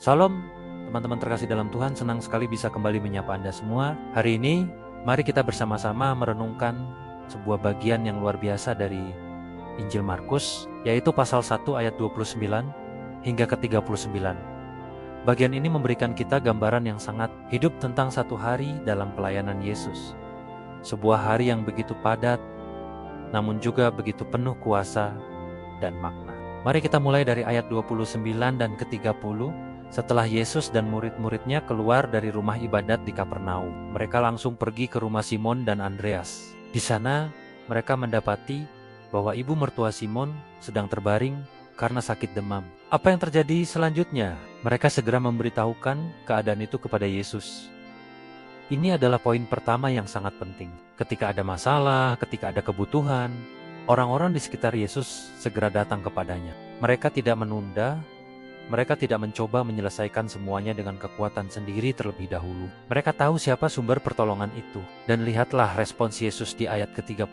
Salam, teman-teman terkasih dalam Tuhan, senang sekali bisa kembali menyapa Anda semua. Hari ini, mari kita bersama-sama merenungkan sebuah bagian yang luar biasa dari Injil Markus, yaitu pasal 1 ayat 29 hingga ke 39. Bagian ini memberikan kita gambaran yang sangat hidup tentang satu hari dalam pelayanan Yesus. Sebuah hari yang begitu padat, namun juga begitu penuh kuasa dan makna. Mari kita mulai dari ayat 29 dan ke 30. Setelah Yesus dan murid-muridnya keluar dari rumah ibadat di Kapernaum, mereka langsung pergi ke rumah Simon dan Andreas. Di sana, mereka mendapati bahwa ibu mertua Simon sedang terbaring karena sakit demam. Apa yang terjadi selanjutnya? Mereka segera memberitahukan keadaan itu kepada Yesus. Ini adalah poin pertama yang sangat penting. Ketika ada masalah, ketika ada kebutuhan, orang-orang di sekitar Yesus segera datang kepadanya. Mereka tidak menunda. Mereka tidak mencoba menyelesaikan semuanya dengan kekuatan sendiri terlebih dahulu. Mereka tahu siapa sumber pertolongan itu. Dan lihatlah respons Yesus di ayat ke-31.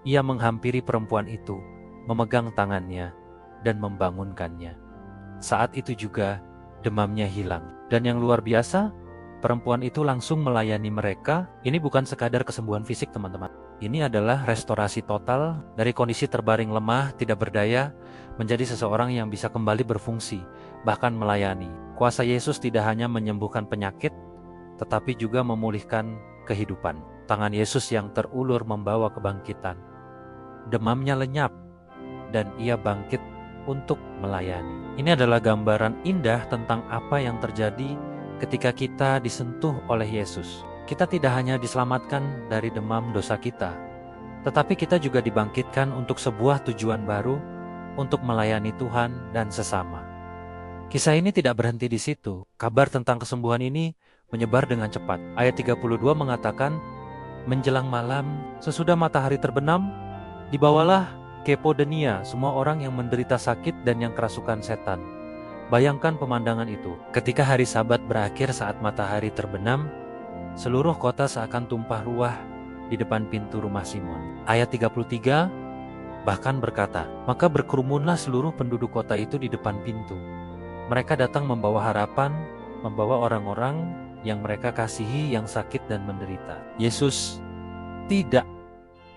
Ia menghampiri perempuan itu, memegang tangannya, dan membangunkannya. Saat itu juga demamnya hilang. Dan yang luar biasa, perempuan itu langsung melayani mereka. Ini bukan sekadar kesembuhan fisik, teman-teman. Ini adalah restorasi total dari kondisi terbaring lemah, tidak berdaya, menjadi seseorang yang bisa kembali berfungsi, bahkan melayani. Kuasa Yesus tidak hanya menyembuhkan penyakit, tetapi juga memulihkan kehidupan. Tangan Yesus yang terulur membawa kebangkitan. Demamnya lenyap, dan ia bangkit untuk melayani. Ini adalah gambaran indah tentang apa yang terjadi ketika kita disentuh oleh Yesus. Kita tidak hanya diselamatkan dari demam dosa kita, tetapi kita juga dibangkitkan untuk sebuah tujuan baru, untuk melayani Tuhan dan sesama. Kisah ini tidak berhenti di situ. Kabar tentang kesembuhan ini menyebar dengan cepat. Ayat 32 mengatakan, menjelang malam, sesudah matahari terbenam, dibawalah ke Podenia semua orang yang menderita sakit dan yang kerasukan setan. Bayangkan pemandangan itu. Ketika hari Sabat berakhir saat matahari terbenam, seluruh kota seakan tumpah ruah di depan pintu rumah Simon. Ayat 33 bahkan berkata, maka berkerumunlah seluruh penduduk kota itu di depan pintu. Mereka datang membawa harapan, membawa orang-orang yang mereka kasihi yang sakit dan menderita. Yesus tidak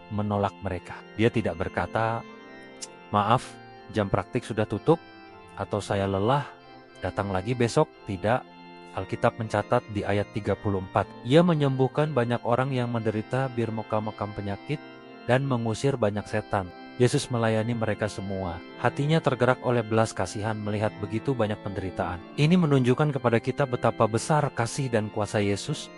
menolak mereka. Dia tidak berkata, maaf, jam praktik sudah tutup, atau saya lelah, datang lagi besok. Tidak. Alkitab mencatat di ayat 34, ia menyembuhkan banyak orang yang menderita bermacam-macam penyakit dan mengusir banyak setan. Yesus melayani mereka semua. Hatinya tergerak oleh belas kasihan melihat begitu banyak penderitaan. Ini menunjukkan kepada kita betapa besar kasih dan kuasa Yesus.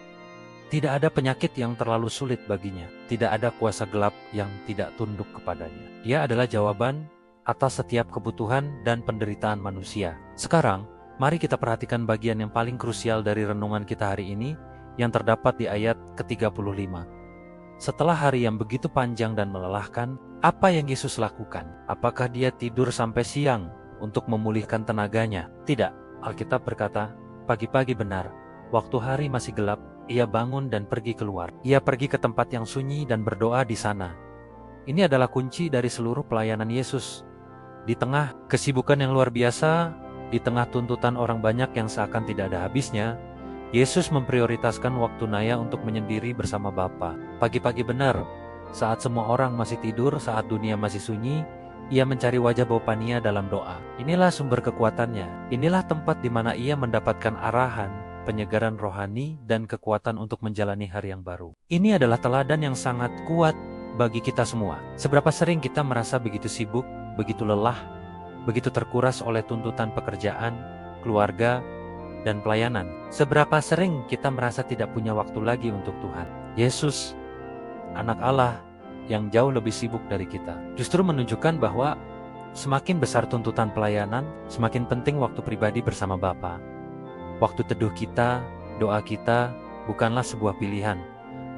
Tidak ada penyakit yang terlalu sulit baginya. Tidak ada kuasa gelap yang tidak tunduk kepadanya. Dia adalah jawaban atas setiap kebutuhan dan penderitaan manusia. Sekarang, mari kita perhatikan bagian yang paling krusial dari renungan kita hari ini yang terdapat di ayat ke-35. Setelah hari yang begitu panjang dan melelahkan, apa yang Yesus lakukan? Apakah dia tidur sampai siang untuk memulihkan tenaganya? Tidak. Alkitab berkata, pagi-pagi benar, waktu hari masih gelap, ia bangun dan pergi keluar. Ia pergi ke tempat yang sunyi dan berdoa di sana. Ini adalah kunci dari seluruh pelayanan Yesus. Di tengah kesibukan yang luar biasa, di tengah tuntutan orang banyak yang seakan tidak ada habisnya, Yesus memprioritaskan waktu Naya untuk menyendiri bersama Bapa. Pagi-pagi benar, saat semua orang masih tidur, saat dunia masih sunyi, ia mencari wajah Bapania dalam doa. Inilah sumber kekuatannya. Inilah tempat di mana ia mendapatkan arahan, penyegaran rohani, dan kekuatan untuk menjalani hari yang baru. Ini adalah teladan yang sangat kuat bagi kita semua. Seberapa sering kita merasa begitu sibuk, begitu lelah, begitu terkuras oleh tuntutan pekerjaan, keluarga, dan pelayanan. Seberapa sering kita merasa tidak punya waktu lagi untuk Tuhan. Yesus, anak Allah yang jauh lebih sibuk dari kita, justru menunjukkan bahwa semakin besar tuntutan pelayanan, semakin penting waktu pribadi bersama Bapa. Waktu teduh kita, doa kita bukanlah sebuah pilihan,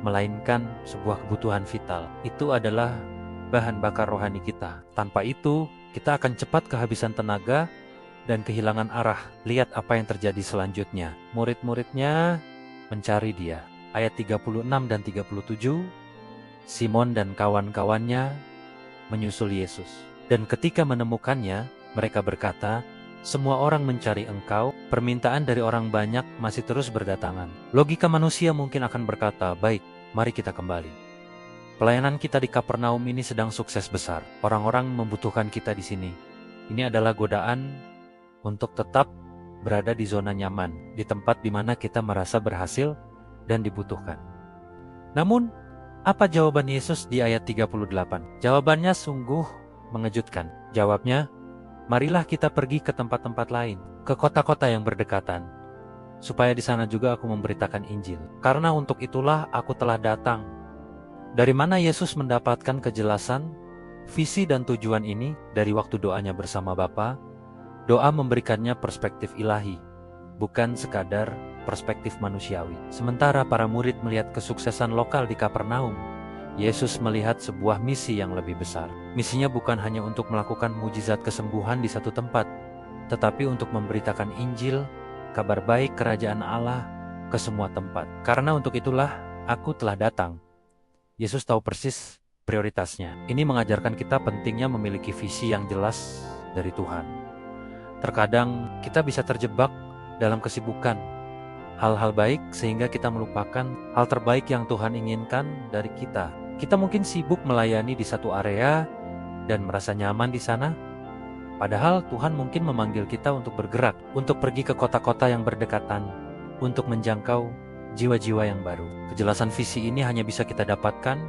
melainkan sebuah kebutuhan vital. Itu adalah bahan bakar rohani kita. Tanpa itu, kita akan cepat kehabisan tenaga dan kehilangan arah. Lihat apa yang terjadi selanjutnya. Murid-muridnya mencari dia. Ayat 36 dan 37, Simon dan kawan-kawannya menyusul Yesus. Dan ketika menemukannya, mereka berkata, Semua orang mencari Engkau, permintaan dari orang banyak masih terus berdatangan. Logika manusia mungkin akan berkata, baik, mari kita kembali. Pelayanan kita di Kapernaum ini sedang sukses besar. Orang-orang membutuhkan kita di sini. Ini adalah godaan untuk tetap berada di zona nyaman, di tempat di mana kita merasa berhasil dan dibutuhkan. Namun, apa jawaban Yesus di ayat 38? Jawabannya sungguh mengejutkan. Jawabnya, marilah kita pergi ke tempat-tempat lain, ke kota-kota yang berdekatan, supaya di sana juga aku memberitakan Injil. Karena untuk itulah aku telah datang. Dari mana Yesus mendapatkan kejelasan, visi dan tujuan ini? Dari waktu doanya bersama Bapa. Doa memberikannya perspektif ilahi, bukan sekadar perspektif manusiawi. Sementara para murid melihat kesuksesan lokal di Kapernaum, Yesus melihat sebuah misi yang lebih besar. Misinya bukan hanya untuk melakukan mujizat kesembuhan di satu tempat, tetapi untuk memberitakan Injil, kabar baik kerajaan Allah ke semua tempat. Karena untuk itulah aku telah datang. Yesus tahu persis prioritasnya. Ini mengajarkan kita pentingnya memiliki visi yang jelas dari Tuhan. Terkadang kita bisa terjebak dalam kesibukan, hal-hal baik sehingga kita melupakan hal terbaik yang Tuhan inginkan dari kita. Kita mungkin sibuk melayani di satu area dan merasa nyaman di sana, padahal Tuhan mungkin memanggil kita untuk bergerak, untuk pergi ke kota-kota yang berdekatan, untuk menjangkau jiwa-jiwa yang baru. Kejelasan visi ini hanya bisa kita dapatkan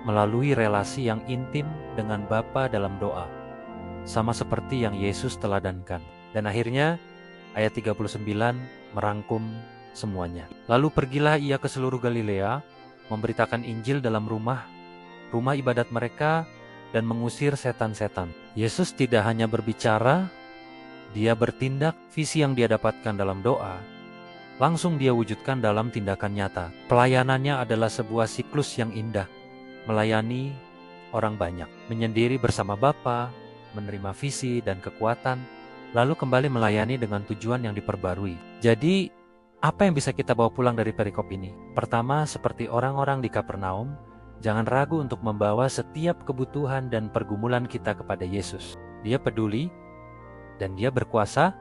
melalui relasi yang intim dengan Bapa dalam doa, sama seperti yang Yesus teladankan. Dan akhirnya ayat 39 merangkum semuanya. Lalu pergilah ia ke seluruh Galilea, memberitakan Injil dalam rumah ibadat mereka, dan mengusir setan-setan. Yesus tidak hanya berbicara, dia bertindak. Visi yang dia dapatkan dalam doa langsung dia wujudkan dalam tindakan nyata. Pelayanannya adalah sebuah siklus yang indah, melayani orang banyak, menyendiri bersama Bapa, menerima visi dan kekuatan, lalu kembali melayani dengan tujuan yang diperbarui. Jadi, apa yang bisa kita bawa pulang dari perikop ini? Pertama, seperti orang-orang di Kapernaum, jangan ragu untuk membawa setiap kebutuhan dan pergumulan kita kepada Yesus. Dia peduli dan dia berkuasa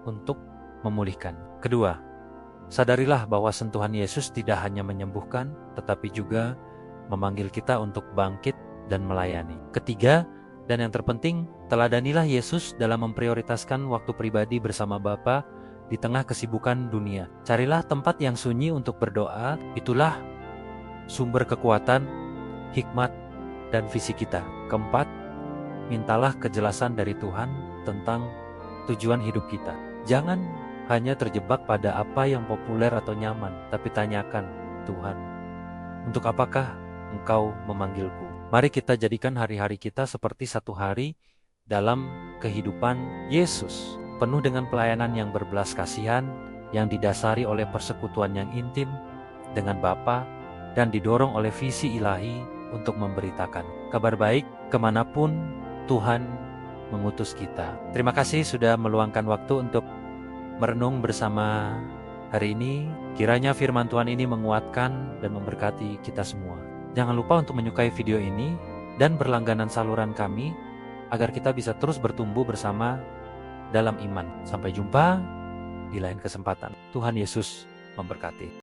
untuk memulihkan. Kedua, sadarilah bahwa sentuhan Yesus tidak hanya menyembuhkan, tetapi juga memanggil kita untuk bangkit dan melayani. Ketiga, dan yang terpenting, teladanilah Yesus dalam memprioritaskan waktu pribadi bersama Bapa di tengah kesibukan dunia. Carilah tempat yang sunyi untuk berdoa, itulah sumber kekuatan, hikmat, dan visi kita. Keempat, mintalah kejelasan dari Tuhan tentang tujuan hidup kita. Jangan hanya terjebak pada apa yang populer atau nyaman, tapi tanyakan, Tuhan, untuk apakah Engkau memanggilku? Mari kita jadikan hari-hari kita seperti satu hari dalam kehidupan Yesus, penuh dengan pelayanan yang berbelas kasihan, yang didasari oleh persekutuan yang intim dengan Bapa, dan didorong oleh visi ilahi untuk memberitakan kabar baik kemanapun Tuhan mengutus kita. Terima kasih sudah meluangkan waktu untuk merenung bersama hari ini. Kiranya firman Tuhan ini menguatkan dan memberkati kita semua. Jangan lupa untuk menyukai video ini dan berlangganan saluran kami agar kita bisa terus bertumbuh bersama dalam iman. Sampai jumpa di lain kesempatan. Tuhan Yesus memberkati.